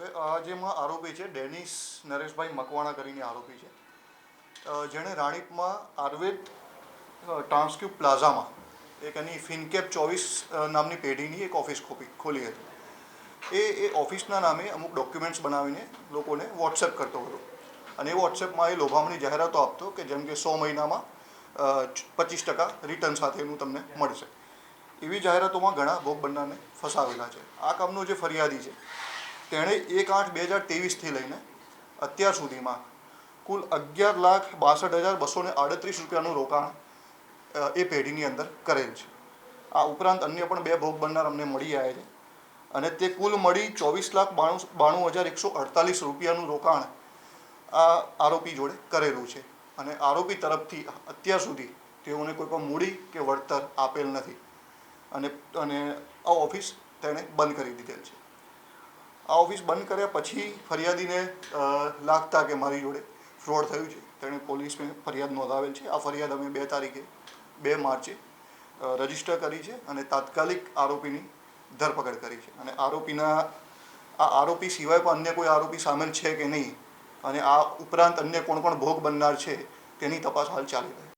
હવે જેમાં આરોપી છે ડેનિસ નરેશભાઈ મકવાણા કરીને આરોપી છે, જેણે રાણીપમાં આયુર્વેદ ટ્રાન્સક્યુબ પ્લાઝામાં એક એની ફિનકેપ 24 નામની પેઢીની એક ઓફિસ ખોલી હતી. એ ઓફિસના નામે અમુક ડોક્યુમેન્ટ્સ બનાવીને લોકોને વોટ્સએપ કરતો હતો અને એ વોટ્સએપમાં એ લોભામણી જાહેરાતો આપતો કે જેમ કે 100 મહિનામાં 25% રિટર્ન સાથેનું તમને મળશે. એવી જાહેરાતોમાં ઘણા ભોગ બનનારને ફસાવેલા છે. આ કામનો જે ફરિયાદી છે તેણે 1/8/2023થી લઈને અત્યાર સુધીમાં કુલ 11,62,238 રૂપિયાનું રોકાણ એ પેઢીની અંદર કરેલ છે. આ ઉપરાંત અન્ય પણ 2 ભોગ બનનાર અમને મળી આવ્યા છે અને તે કુલ મળી 24,92,148 રૂપિયાનું રોકાણ આ આરોપી જોડે કરેલું છે અને આરોપી તરફથી અત્યાર સુધી તેઓને કોઈ પણ મૂડી કે વળતર આપેલ નથી અને આ ઓફિસ તેણે બંધ કરી દીધેલ છે. આ ઓફિસ બંધ કર્યા પછી ફરિયાદીને લાગતા કે મારી જોડે ફ્રોડ થયું છે, તેણે પોલીસમાં ફરિયાદ નોંધાવેલ છે. આ ફરિયાદ અમે 2 માર્ચે રજીસ્ટર કરી છે અને તાત્કાલિક આરોપીની ધરપકડ કરી છે અને આરોપી સિવાય પણ અન્ય કોઈ આરોપી સામેલ છે કે નહીં અને આ ઉપરાંત અન્ય કોણ ભોગ બનનાર છે તેની તપાસ હાલ ચાલી રહી છે.